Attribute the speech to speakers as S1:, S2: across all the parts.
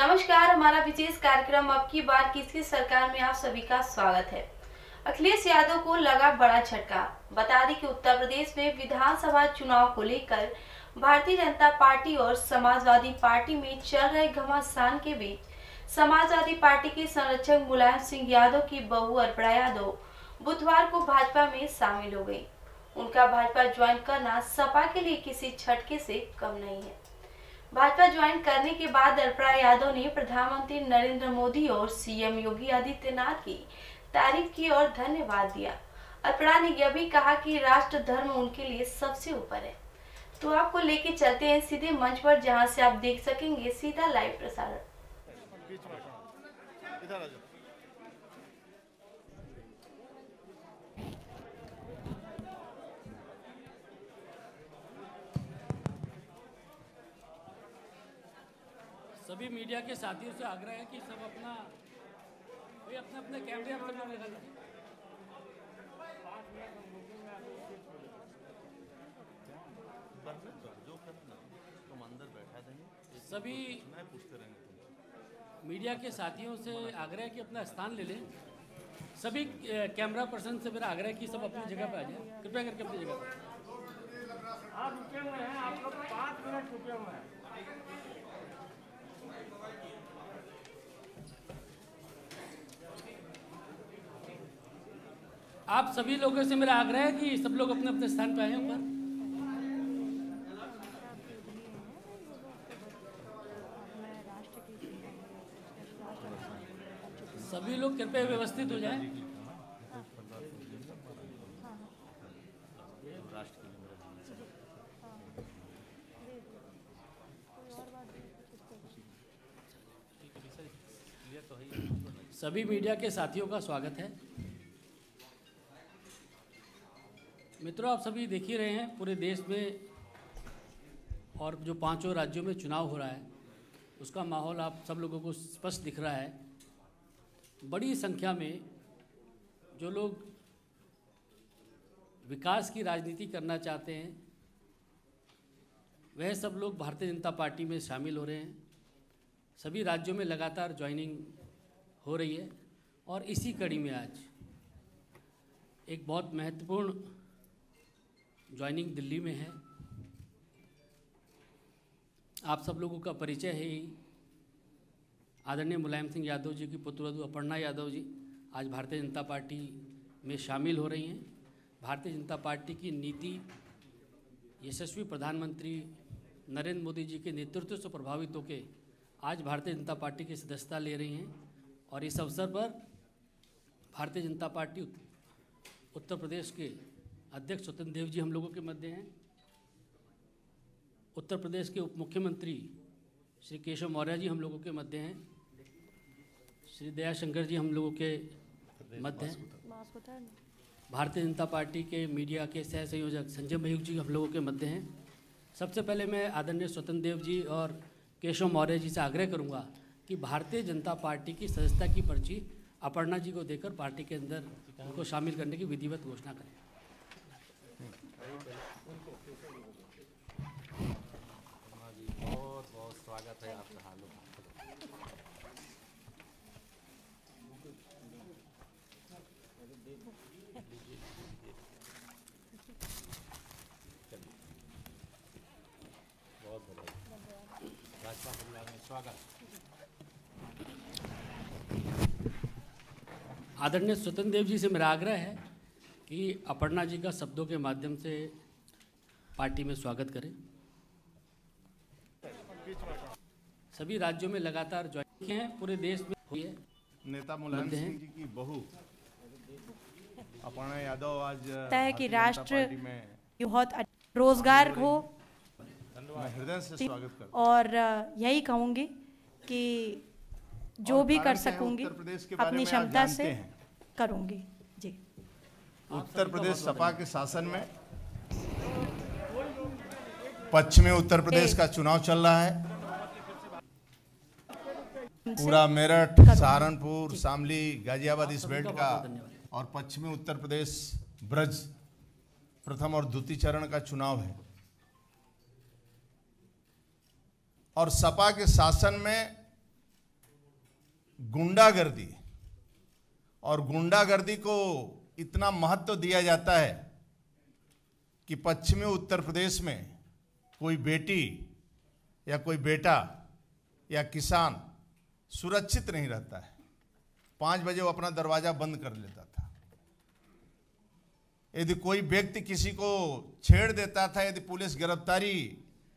S1: नमस्कार, हमारा विशेष कार्यक्रम अब की बार किसकी सरकार में आप सभी का स्वागत है। अखिलेश यादव को लगा बड़ा झटका। बता दें कि उत्तर प्रदेश में विधानसभा चुनाव को लेकर भारतीय जनता पार्टी और समाजवादी पार्टी में चल रहे घमासान के बीच समाजवादी पार्टी के संरक्षक मुलायम सिंह यादव की बहू अर्पणा यादव बुधवार को भाजपा में शामिल हो गई। उनका भाजपा ज्वाइन करना सपा के लिए किसी झटके से कम नहीं है। भाजपा ज्वाइन करने के बाद अर्पणा यादव ने प्रधानमंत्री नरेंद्र मोदी और सीएम योगी आदित्यनाथ की तारीफ की और धन्यवाद दिया। अर्पणा ने यह भी कहा कि राष्ट्र धर्म उनके लिए सबसे ऊपर है। तो आपको लेके चलते हैं सीधे मंच पर, जहां से आप देख सकेंगे सीधा लाइव प्रसारण।
S2: सभी मीडिया के साथियों से आग्रह है कि सब अपने अपने कैमरे हम सब लगा लें। सभी मीडिया के साथियों से आग्रह है कि अपना स्थान ले लें। सभी कैमरा पर्सन से मेरा आग्रह है कि सब अपनी जगह पर आ जाए। कृपया करके अपनी जगह पर।
S3: आप रुके हुए हैं, आप लोग 5 मिनट रुके हुए हैं।
S2: आप सभी लोगों से मेरा आग्रह है कि सब लोग अपने अपने स्थान पर आए ऊपर। सभी लोग कृपया व्यवस्थित हो जाएं। सभी मीडिया के साथियों का स्वागत है। मित्रों, आप सभी देख ही रहे हैं पूरे देश में और जो 5 राज्यों में चुनाव हो रहा है उसका माहौल आप सब लोगों को स्पष्ट दिख रहा है। बड़ी संख्या में जो लोग विकास की राजनीति करना चाहते हैं वह सब लोग भारतीय जनता पार्टी में शामिल हो रहे हैं। सभी राज्यों में लगातार ज्वाइनिंग हो रही है और इसी कड़ी में आज एक बहुत महत्वपूर्ण ज्वाइनिंग दिल्ली में है। आप सब लोगों का परिचय है ही। आदरणीय मुलायम सिंह यादव जी की पुत्रवधू अर्पणा यादव जी आज भारतीय जनता पार्टी में शामिल हो रही हैं। भारतीय जनता पार्टी की नीति यशस्वी प्रधानमंत्री नरेंद्र मोदी जी के नेतृत्व से प्रभावित होकर आज भारतीय जनता पार्टी की सदस्यता ले रही हैं और इस अवसर पर भारतीय जनता पार्टी उत्तर प्रदेश के अध्यक्ष स्वतंत्र देव जी हम लोगों के मध्य हैं। उत्तर प्रदेश के उप मुख्यमंत्री श्री केशव मौर्य जी हम लोगों के मध्य हैं। श्री दयाशंकर जी हम लोगों के मध्य हैं। भारतीय जनता पार्टी के मीडिया के सह संयोजक संजय मयूख जी हम लोगों के मध्य हैं। सबसे पहले मैं आदरणीय स्वतंत्र देव जी और केशव मौर्य जी से आग्रह करूंगा कि भारतीय जनता पार्टी की सदस्यता की पर्ची अर्पणा जी को देकर पार्टी के अंदर उनको शामिल करने की विधिवत घोषणा करें।
S4: बहुत बहुत स्वागत है आपका। हालों बहुत बधाई। भाजपा परिवार में स्वागत।
S2: आदरणीय स्वतंत्र देव जी से मेरा आग्रह है कि अर्पणा जी का शब्दों के माध्यम से पार्टी में स्वागत करें। सभी राज्यों में लगातार ज्वाइन हैं, पूरे देश में हुई है।
S5: नेता मुलायम सिंह जी की बहू अर्पणा यादव आज
S6: है कि राष्ट्र बहुत रोजगार हो।
S5: मैं हृदय से स्वागत करता हूं
S6: और यही कहूँगी कि जो भी कर सकूंगी अपनी क्षमता से करूंगी। जी,
S5: उत्तर प्रदेश सपा के शासन में पश्चिमी उत्तर प्रदेश का चुनाव चल रहा है। पूरा मेरठ, सहारनपुर, शामली, गाजियाबाद इस बेल्ट का और पश्चिमी उत्तर प्रदेश ब्रज प्रथम और द्वितीय चरण का चुनाव है। और सपा के शासन में गुंडागर्दी, और गुंडागर्दी को इतना महत्व दिया जाता है कि पश्चिमी उत्तर प्रदेश में कोई बेटी या कोई बेटा या किसान सुरक्षित नहीं रहता है। 5 बजे वो अपना दरवाजा बंद कर लेता था। यदि कोई व्यक्ति किसी को छेड़ देता था, यदि पुलिस गिरफ्तारी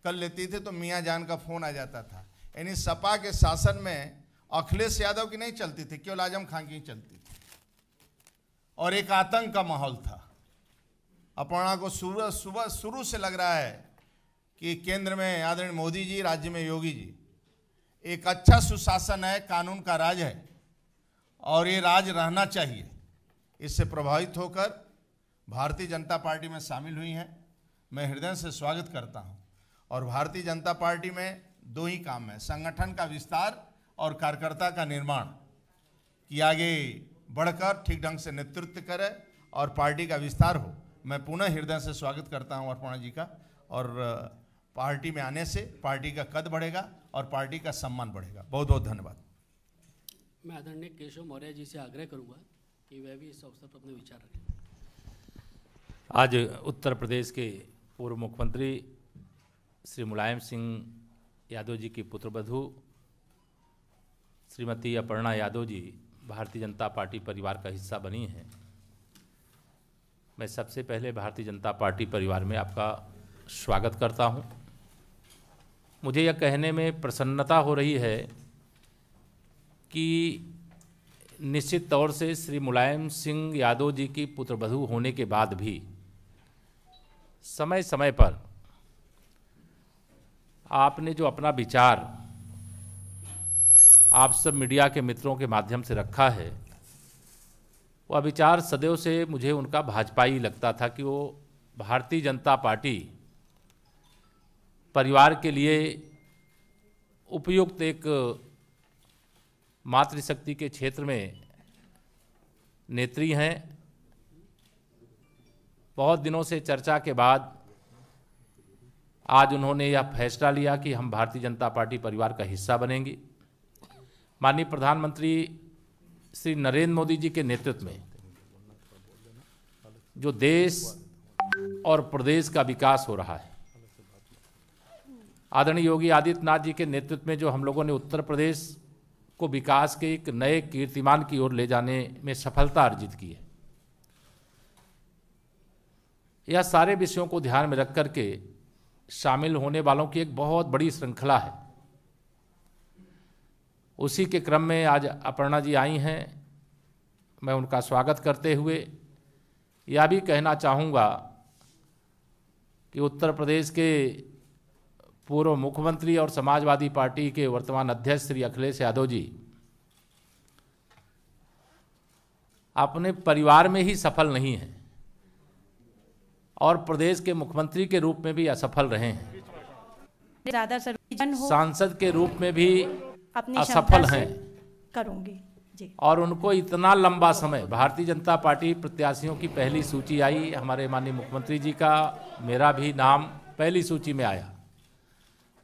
S5: कर लेती थी तो मियां जान का फोन आ जाता था। यानी सपा के शासन में अखिलेश यादव की नहीं चलती थी, केवल आजम खान की चलती थी, और एक आतंक का माहौल था। अपर्णा को शुरू से लग रहा है कि केंद्र में आदरणीय मोदी जी, राज्य में योगी जी, एक अच्छा सुशासन है, कानून का राज है, और ये राज रहना चाहिए। इससे प्रभावित होकर भारतीय जनता पार्टी में शामिल हुई हैं। मैं हृदय से स्वागत करता हूं। और भारतीय जनता पार्टी में 2 ही काम है, संगठन का विस्तार और कार्यकर्ता का निर्माण, कि आगे बढ़कर ठीक ढंग से नेतृत्व करे और पार्टी का विस्तार हो। मैं पुनः हृदय से स्वागत करता हूं अपर्णा जी का, और पार्टी में आने से पार्टी का कद बढ़ेगा और पार्टी का सम्मान बढ़ेगा। बहुत बहुत धन्यवाद।
S2: मैं आदरणीय केशव मौर्य जी से आग्रह करूंगा कि वह भी इस अवसर पर अपने विचार रखें।
S4: आज उत्तर प्रदेश के पूर्व मुख्यमंत्री श्री मुलायम सिंह यादव जी की पुत्रवधू श्रीमती अपर्णा यादव जी भारतीय जनता पार्टी परिवार का हिस्सा बनी हैं। मैं सबसे पहले भारतीय जनता पार्टी परिवार में आपका स्वागत करता हूं। मुझे यह कहने में प्रसन्नता हो रही है कि निश्चित तौर से श्री मुलायम सिंह यादव जी की पुत्रवधू होने के बाद भी समय समय पर आपने जो अपना विचार आप सब मीडिया के मित्रों के माध्यम से रखा है, वह विचार सदैव से मुझे उनका भाजपाई लगता था कि वो भारतीय जनता पार्टी परिवार के लिए उपयुक्त एक मातृशक्ति के क्षेत्र में नेत्री हैं। बहुत दिनों से चर्चा के बाद आज उन्होंने यह फैसला लिया कि हम भारतीय जनता पार्टी परिवार का हिस्सा बनेंगी। माननीय प्रधानमंत्री श्री नरेंद्र मोदी जी के नेतृत्व में जो देश और प्रदेश का विकास हो रहा है, आदरणीय योगी आदित्यनाथ जी के नेतृत्व में जो हम लोगों ने उत्तर प्रदेश को विकास के एक नए कीर्तिमान की ओर ले जाने में सफलता अर्जित की है, यह सारे विषयों को ध्यान में रख करके शामिल होने वालों की एक बहुत बड़ी श्रृंखला है। उसी के क्रम में आज अपर्णा जी आई हैं। मैं उनका स्वागत करते हुए यह भी कहना चाहूँगा कि उत्तर प्रदेश के पूर्व मुख्यमंत्री और समाजवादी पार्टी के वर्तमान अध्यक्ष श्री अखिलेश यादव जी अपने परिवार में ही सफल नहीं हैं और प्रदेश के मुख्यमंत्री के रूप में भी असफल रहे हैं,
S6: ज़्यादा सर्वजन हो,
S4: सांसद के रूप में भी
S6: अपनी
S4: असफल
S6: क्षमता से
S4: हैं
S6: करूंगी जी।
S4: और उनको इतना लंबा समय भारतीय जनता पार्टी प्रत्याशियों की पहली सूची आई, हमारे माननीय मुख्यमंत्री जी का, मेरा भी नाम पहली सूची में आया,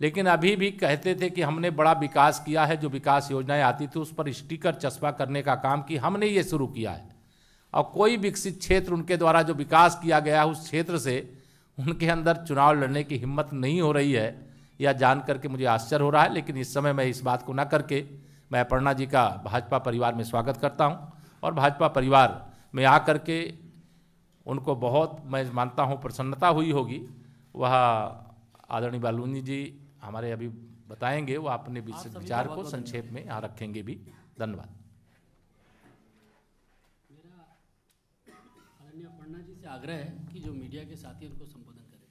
S4: लेकिन अभी भी कहते थे कि हमने बड़ा विकास किया है। जो विकास योजनाएं आती थी उस पर स्टिकर चस्पा करने का काम कि हमने ये शुरू किया है, और कोई विकसित क्षेत्र उनके द्वारा जो विकास किया गया उस क्षेत्र से उनके अंदर चुनाव लड़ने की हिम्मत नहीं हो रही है। यह जान करके मुझे आश्चर्य हो रहा है, लेकिन इस समय मैं इस बात को न करके मैं अपर्णा जी का भाजपा परिवार में स्वागत करता हूं और भाजपा परिवार में आकर के उनको बहुत मैं मानता हूं प्रसन्नता हुई होगी। वह आदरणीय बालूनी जी हमारे अभी बताएंगे, वो अपने विचार को संक्षेप में यहाँ रखेंगे भी। धन्यवाद।
S2: मेरा आदरणीय अपर्णा जी से आग्रह है कि जो मीडिया के साथी उनको संबोधन करें।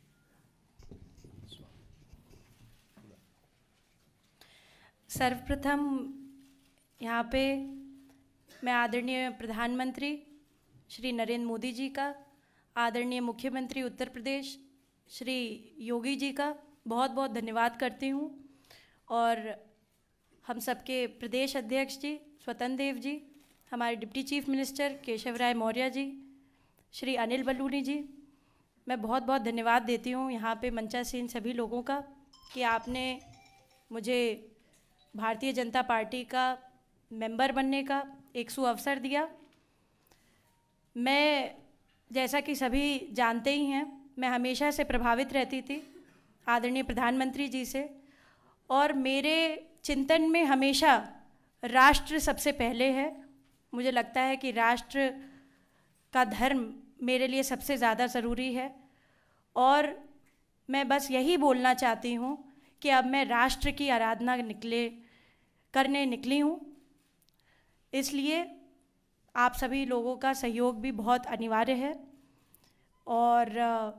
S6: सर्वप्रथम यहाँ पे मैं आदरणीय प्रधानमंत्री श्री नरेंद्र मोदी जी का, आदरणीय मुख्यमंत्री उत्तर प्रदेश श्री योगी जी का बहुत बहुत धन्यवाद करती हूँ, और हम सबके प्रदेश अध्यक्ष जी स्वतंत्र देव जी, हमारे डिप्टी चीफ मिनिस्टर केशव राय मौर्य जी, श्री अनिल बलूनी जी, मैं बहुत बहुत धन्यवाद देती हूँ यहाँ पे मंचासीन सभी लोगों का कि आपने मुझे भारतीय जनता पार्टी का मेंबर बनने का एक सुअवसर दिया। मैं, जैसा कि सभी जानते ही हैं, मैं हमेशा से प्रभावित रहती थी आदरणीय प्रधानमंत्री जी से, और मेरे चिंतन में हमेशा राष्ट्र सबसे पहले है। मुझे लगता है कि राष्ट्र का धर्म मेरे लिए सबसे ज़्यादा ज़रूरी है, और मैं बस यही बोलना चाहती हूँ कि अब मैं राष्ट्र की आराधना करने निकली हूँ। इसलिए आप सभी लोगों का सहयोग भी बहुत अनिवार्य है, और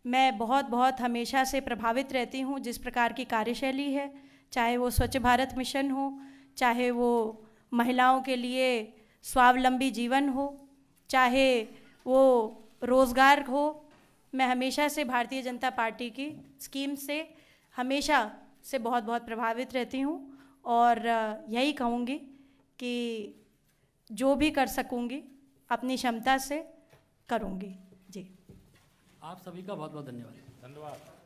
S6: मैं बहुत हमेशा से प्रभावित रहती हूँ जिस प्रकार की कार्यशैली है, चाहे वो स्वच्छ भारत मिशन हो, चाहे वो महिलाओं के लिए स्वावलंबी जीवन हो, चाहे वो रोज़गार हो। मैं हमेशा से भारतीय जनता पार्टी की स्कीम से हमेशा से बहुत प्रभावित रहती हूँ, और यही कहूँगी कि जो भी कर सकूँगी अपनी क्षमता से करूँगी। जी,
S2: आप सभी का बहुत बहुत धन्यवाद।